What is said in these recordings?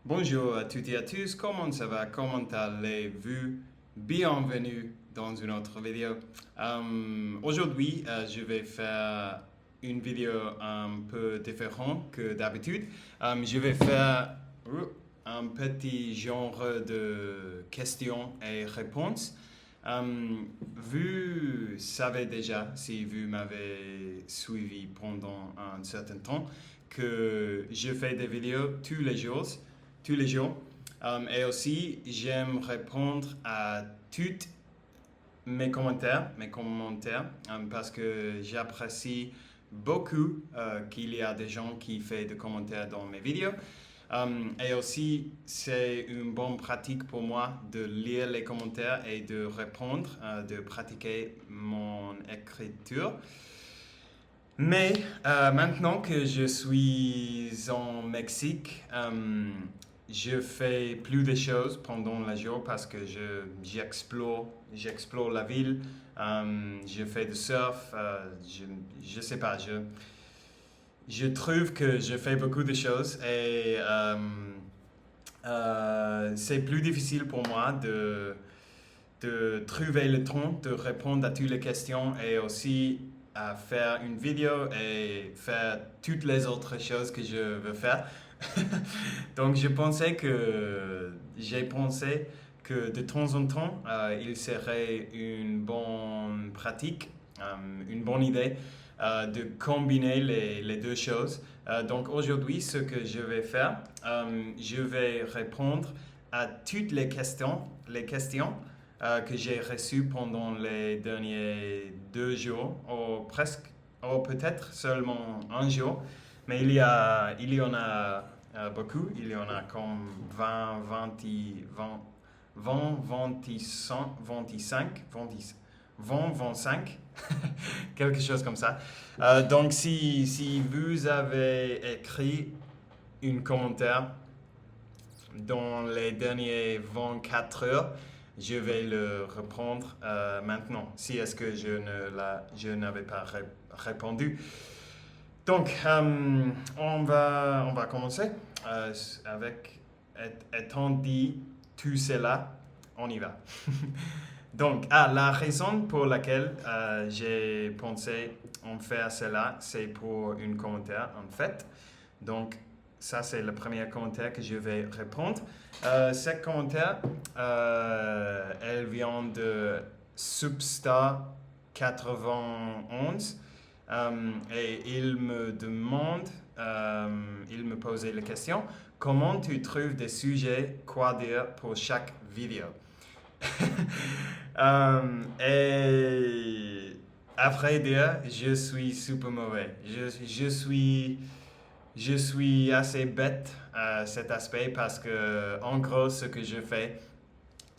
Bonjour à toutes et à tous, comment ça va? Comment allez-vous? Bienvenue dans une autre vidéo. Aujourd'hui, je vais faire une vidéo un peu différente que d'habitude. Je vais faire un petit genre de questions et réponses. Vous savez déjà, si vous m'avez suivi pendant un certain temps, que je fais des vidéos tous les jours. Et aussi, j'aime répondre à tous mes commentaires, parce que j'apprécie beaucoup qu'il y a des gens qui font des commentaires dans mes vidéos. Et aussi, c'est une bonne pratique pour moi de lire les commentaires et de répondre, de pratiquer mon écriture. Mais maintenant que je suis en Mexique, je fais plus de choses pendant la journée parce que j'explore la ville. Je fais du surf. Je sais pas. Je trouve que je fais beaucoup de choses et c'est plus difficile pour moi de trouver le temps de répondre à toutes les questions et aussi à faire une vidéo et faire toutes les autres choses que je veux faire. Donc j'ai pensé que de temps en temps, il serait une bonne pratique, une bonne idée de combiner les deux choses. Donc aujourd'hui, ce que je vais faire, je vais répondre à toutes les questions que j'ai reçues pendant les derniers 2 jours, ou presque, ou peut-être seulement un jour. Mais il y en a beaucoup. Il y en a comme 20, 20, 20, 25, 25, 20, 25, quelque chose comme ça. Donc, si vous avez écrit un commentaire dans les dernières 24 heures, je vais le reprendre maintenant, si est-ce que je n'avais pas répondu. Donc, on va commencer avec, étant dit tout cela, on y va. Donc, la raison pour laquelle j'ai pensé en faire cela, c'est pour un commentaire en fait. Donc, ça c'est le premier commentaire que je vais répondre. Ce commentaire, elle vient de Substar 91. Et il me posait la question, comment tu trouves des sujets, quoi dire pour chaque vidéo? Et à vrai dire, je suis super mauvais. Je suis assez bête à cet aspect parce que, en gros,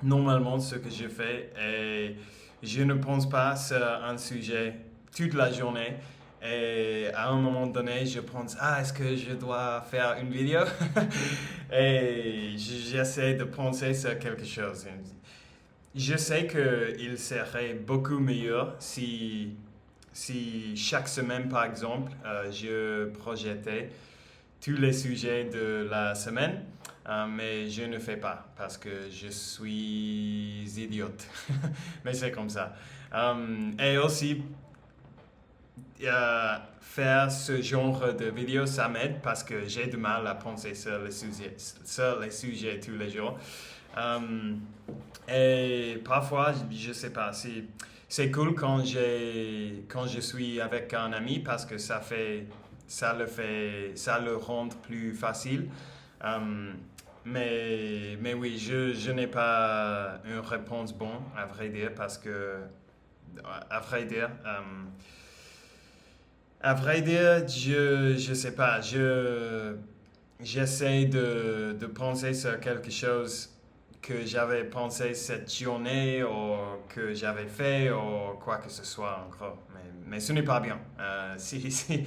normalement, ce que je fais, est, je ne pense pas sur un sujet toute la journée. Et à un moment donné, je pense, est-ce que je dois faire une vidéo? Et j'essaie de penser sur quelque chose. Je sais qu'il serait beaucoup meilleur si chaque semaine, par exemple, je projetais tous les sujets de la semaine, mais je ne fais pas parce que je suis idiote. Mais c'est comme ça. Et aussi, faire ce genre de vidéo, ça m'aide parce que j'ai du mal à penser sur les sujets tous les jours. Et parfois, je sais pas, c'est cool quand je suis avec un ami parce que ça le rend plus facile. Euh, mais oui, je n'ai pas une réponse bonne, à vrai dire, parce que, à vrai dire, je sais pas, j'essaie de penser sur quelque chose que j'avais pensé cette journée ou que j'avais fait ou quoi que ce soit encore. Mais ce n'est pas bien. Si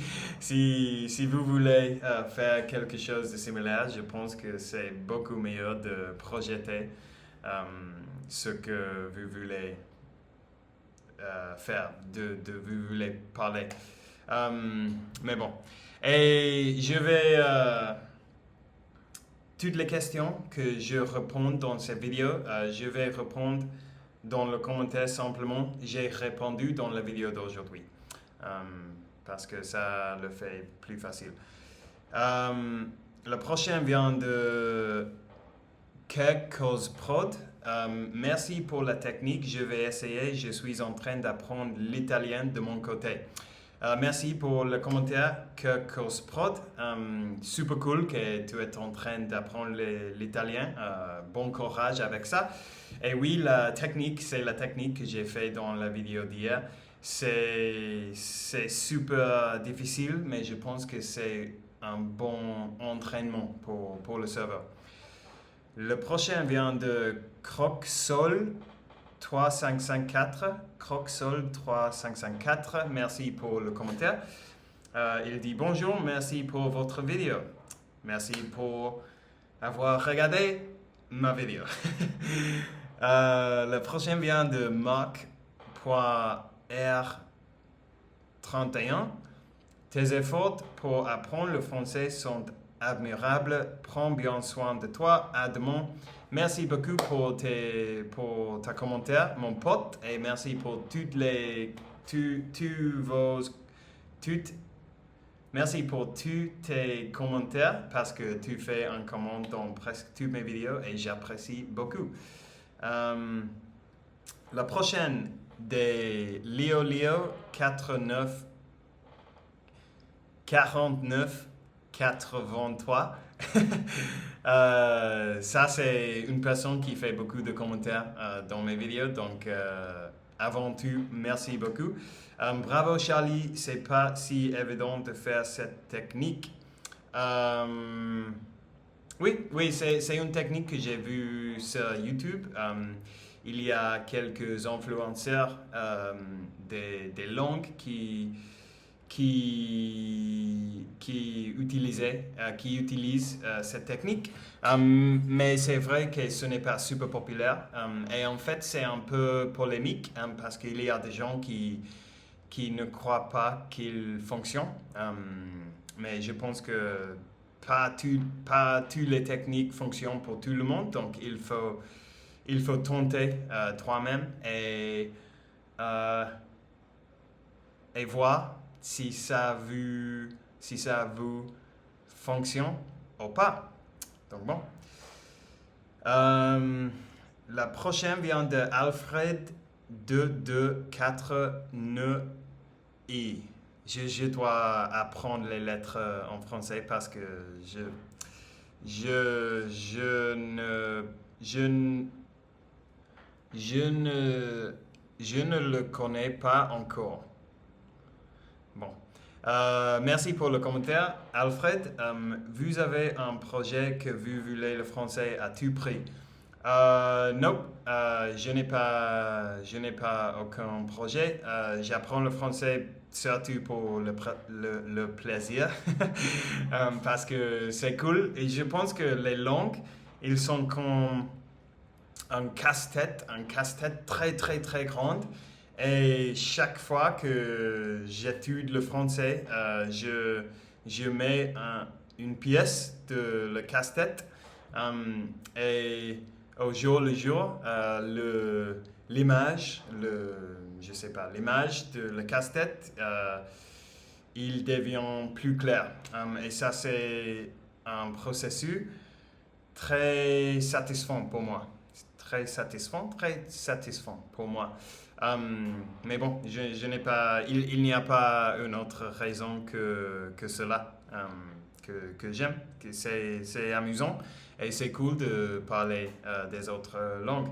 vous voulez faire quelque chose de similaire, je pense que c'est beaucoup meilleur de projeter euh, ce que vous voulez faire, de vous voulez parler. Mais bon. Et toutes les questions que je réponds dans cette vidéo, je vais répondre dans le commentaire simplement. J'ai répondu dans la vidéo d'aujourd'hui parce que ça le fait plus facile. Le prochain vient de Kirkosprod. Merci pour la technique, je vais essayer, je suis en train d'apprendre l'italien de mon côté. Merci pour le commentaire Kirkosprod. Super cool que tu es en train d'apprendre l'italien. Bon courage avec ça. Et oui, la technique, c'est la technique que j'ai fait dans la vidéo d'hier. C'est super difficile, mais je pense que c'est un bon entraînement pour le serveur. Le prochain vient de Crocsol 3554. Crocsol 3554, merci pour le commentaire. Il dit bonjour, merci pour votre vidéo. Merci pour avoir regardé ma vidéo. Le prochain vient de Marc.R31. Tes efforts pour apprendre le français sont admirables. Prends bien soin de toi. À demain. Merci beaucoup pour ta commentaire, mon pote, et merci pour merci pour tous tes commentaires parce que tu fais un commentaire dans presque toutes mes vidéos et j'apprécie beaucoup. La prochaine de Leo 49 83. Ça, c'est une personne qui fait beaucoup de commentaires dans mes vidéos. Donc, avant tout, merci beaucoup. Bravo, Charlie. C'est pas si évident de faire cette technique. Oui, c'est une technique que j'ai vue sur YouTube. Il y a quelques influenceurs des langues qui utilisent cette technique. Mais c'est vrai que ce n'est pas super populaire. Et en fait, c'est un peu polémique parce qu'il y a des gens qui ne croient pas qu'il fonctionne. Mais je pense que pas toutes les techniques fonctionnent pour tout le monde. Donc, il faut tenter toi-même et voir si ça vous fonctionne ou pas. Donc bon. La prochaine vient de Alfred 2249i. Je dois apprendre les lettres en français parce que je ne le connais pas encore. Bon. Merci pour le commentaire. Alfred, vous avez un projet que vous voulez le français à tout prix. Non, je n'ai pas aucun projet. J'apprends le français surtout pour le plaisir parce que c'est cool. Et je pense que les langues, ils sont comme un casse-tête très très très grande. Et chaque fois que j'étudie le français, je mets une pièce de le casse-tête et au jour le jour, l'image de le casse-tête, il devient plus clair. Et ça, c'est un processus très satisfaisant pour moi. Très satisfaisant pour moi. Mais bon, je n'ai pas, il n'y a pas une autre raison que cela, que j'aime, que c'est amusant et c'est cool de parler des autres langues.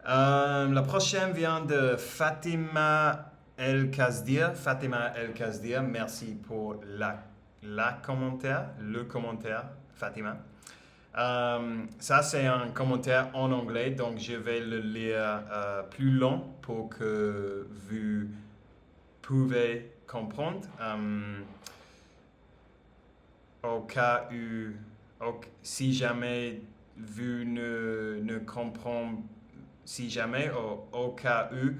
La prochaine vient de Fatima El Kazdir. Fatima El Kazdir, merci pour le commentaire, Fatima. Ça, c'est un commentaire en anglais, donc je vais le lire plus long pour que vous pouvez comprendre. Si jamais vous ne comprenez, au cas où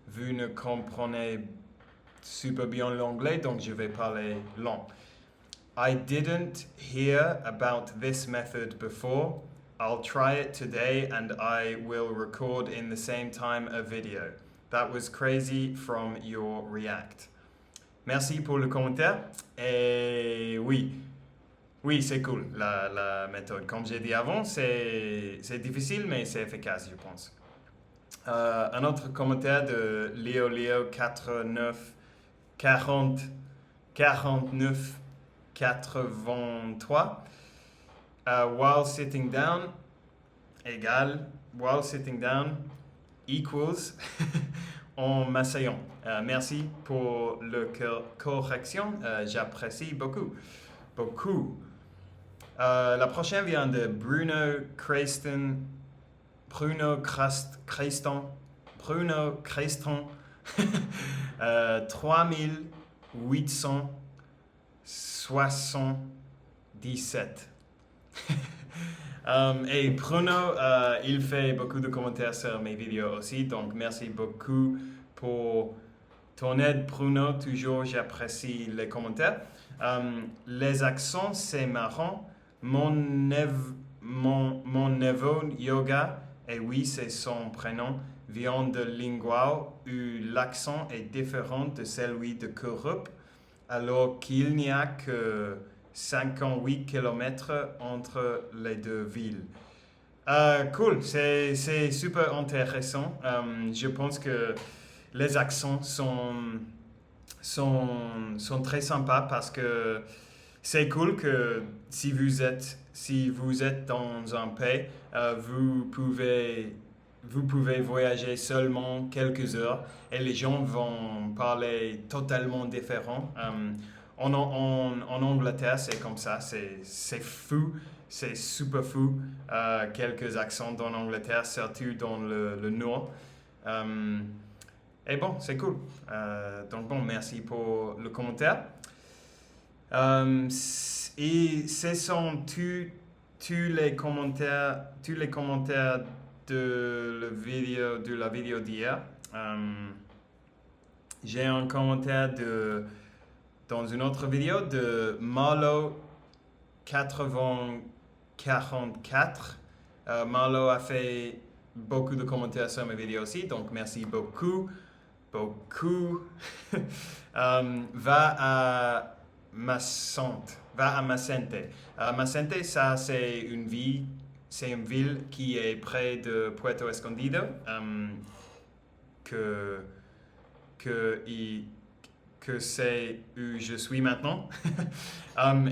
vous ne comprenez super bien l'anglais, donc je vais parler long. I didn't hear about this method before. I'll try it today and I will record in the same time a video. That was crazy from your React. Merci pour le commentaire. Et oui, c'est cool la méthode. Comme j'ai dit avant, c'est difficile mais c'est efficace, je pense. Un autre commentaire de Leo 49 83. While sitting down while sitting down equals en m'asseyant. Merci pour la correction, j'apprécie beaucoup. La prochaine vient de Bruno Creston 3877. Et Bruno, il fait beaucoup de commentaires sur mes vidéos aussi, donc merci beaucoup pour ton aide, Bruno. Toujours, j'apprécie les commentaires. Les accents, c'est marrant. Mon neveu Yoga, et oui, c'est son prénom, vient de Linguao, où l'accent est différent de celui de Kurup, alors qu'il n'y a que 58 km entre les deux villes. Cool, c'est super intéressant. Je pense que les accents sont très sympas parce que c'est cool que si vous êtes dans un pays, vous pouvez voyager seulement quelques heures et les gens vont parler totalement différent. En Angleterre, c'est comme ça, c'est fou, c'est super fou. Quelques accents dans l'Angleterre, surtout dans le nord. Et bon, c'est cool. Donc bon, merci pour le commentaire. Et ce sont tous les commentaires de la vidéo d'hier. J'ai un commentaire dans une autre vidéo de Marlo 8044. Marlo a fait beaucoup de commentaires sur mes vidéos aussi, donc merci beaucoup. Va à Macente. Macente, ça c'est une ville qui est près de Puerto Escondido, que c'est où je suis maintenant.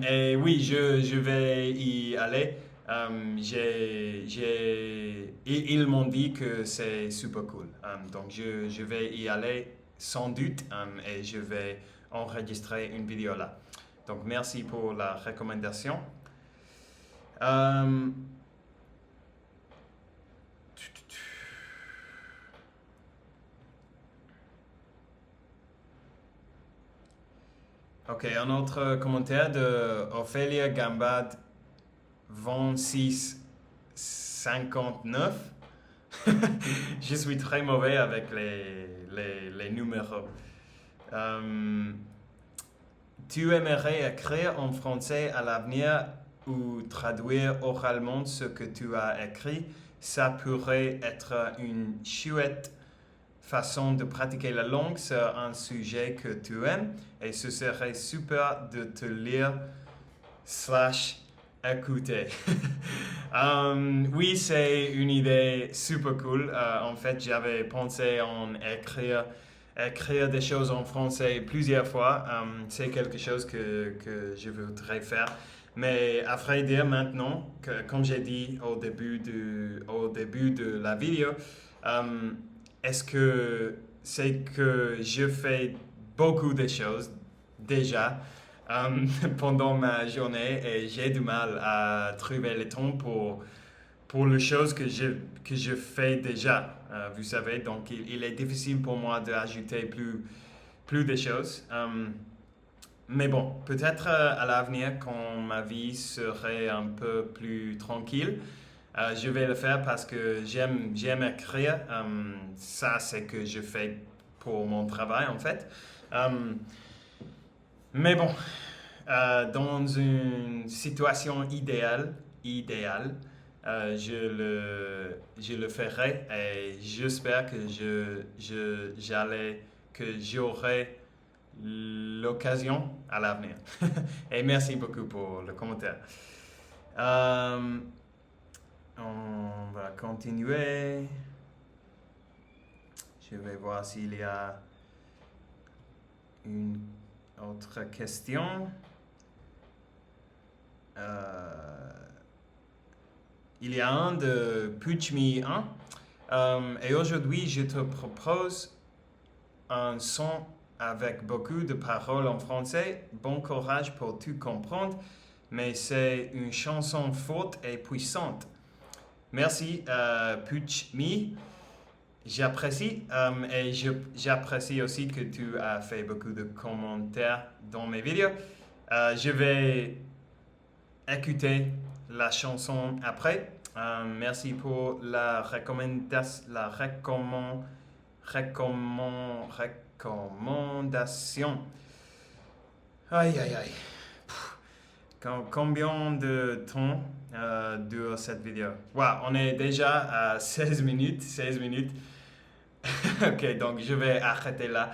Et oui, je vais y aller. Ils m'ont dit que c'est super cool. Donc je vais y aller sans doute et je vais enregistrer une vidéo là. Donc merci pour la recommandation. Ok, un autre commentaire de Ophélia Gambad 2659. Je suis très mauvais avec les numéros. Tu aimerais écrire en français à l'avenir ou traduire oralement ce que tu as écrit? Ça pourrait être une chouette façon de pratiquer la langue sur un sujet que tu aimes et ce serait super de te lire / écouter. Oui, c'est une idée super cool. En fait, j'avais pensé en écrire des choses en français plusieurs fois. C'est quelque chose que je voudrais faire. Mais à vrai dire maintenant, comme j'ai dit au début de la vidéo, est-ce que c'est que je fais beaucoup de choses déjà pendant ma journée et j'ai du mal à trouver le temps pour les choses que je fais déjà, vous savez. Donc il est difficile pour moi d'ajouter plus de choses. Mais bon, peut-être à l'avenir, quand ma vie serait un peu plus tranquille, je vais le faire parce que j'aime écrire. Ça, c'est que je fais pour mon travail, en fait. Mais bon, dans une situation idéale, je le ferai et j'espère que que j'aurai l'occasion à l'avenir. Et merci beaucoup pour le commentaire. On va continuer. Je vais voir s'il y a une autre question. Il y a un de Puchmi 1. Et aujourd'hui, je te propose un son avec beaucoup de paroles en français. Bon courage pour tout comprendre, mais c'est une chanson forte et puissante. Merci, Puchmi. J'apprécie et j'apprécie aussi que tu as fait beaucoup de commentaires dans mes vidéos. Je vais écouter la chanson après. Merci pour la recommandation. Aïe, aïe, aïe. Combien de temps dure cette vidéo? Wow, on est déjà à 16 minutes. 16 minutes. Ok, donc je vais arrêter là.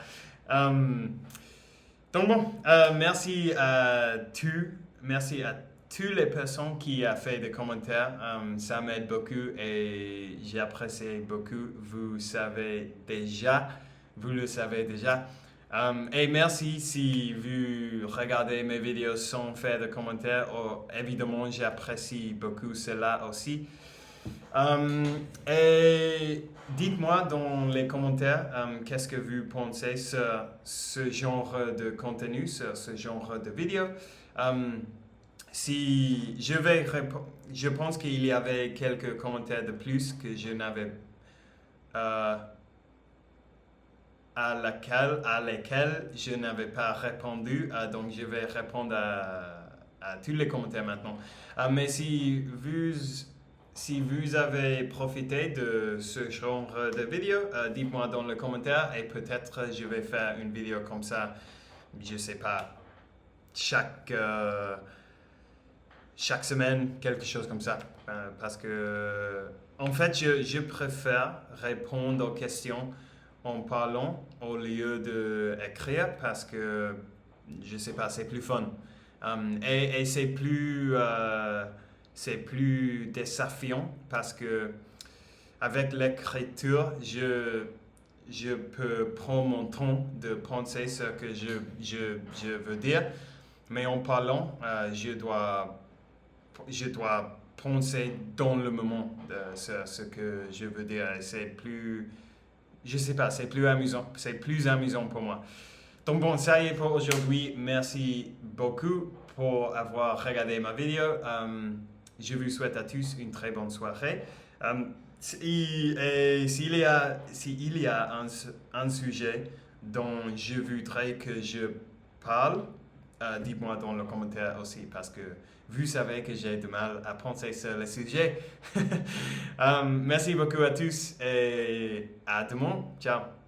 Donc bon, merci à toutes les personnes qui ont fait des commentaires. Ça m'aide beaucoup et j'apprécie beaucoup. Vous le savez déjà. Et merci si vous regardez mes vidéos sans faire de commentaires. Évidemment, j'apprécie beaucoup cela aussi. Et dites-moi dans les commentaires qu'est-ce que vous pensez sur ce genre de contenu, sur ce genre de vidéo. Si je pense qu'il y avait quelques commentaires de plus que je n'avais à lesquels je n'avais pas répondu, donc je vais répondre à tous les commentaires maintenant. Mais si vous avez profité de ce genre de vidéo, dites-moi dans les commentaires et peut-être je vais faire une vidéo comme ça, je sais pas, chaque semaine, quelque chose comme ça. Parce que, en fait, je préfère répondre aux questions en parlant au lieu d'écrire parce que, je sais pas, c'est plus fun. Et c'est plus désafiant parce que avec l'écriture, je peux prendre mon temps de penser ce que je veux dire, mais en parlant, je dois penser dans le moment de ce que je veux dire. Et c'est plus, je sais pas, c'est plus amusant pour moi. Donc bon, ça y est pour aujourd'hui. Merci beaucoup pour avoir regardé ma vidéo. Je vous souhaite à tous une très bonne soirée. S'il y a un sujet dont je voudrais que je parle, dites-moi dans le commentaire aussi parce que vous savez que j'ai du mal à penser sur le sujet. Merci beaucoup à tous et à demain. Ciao.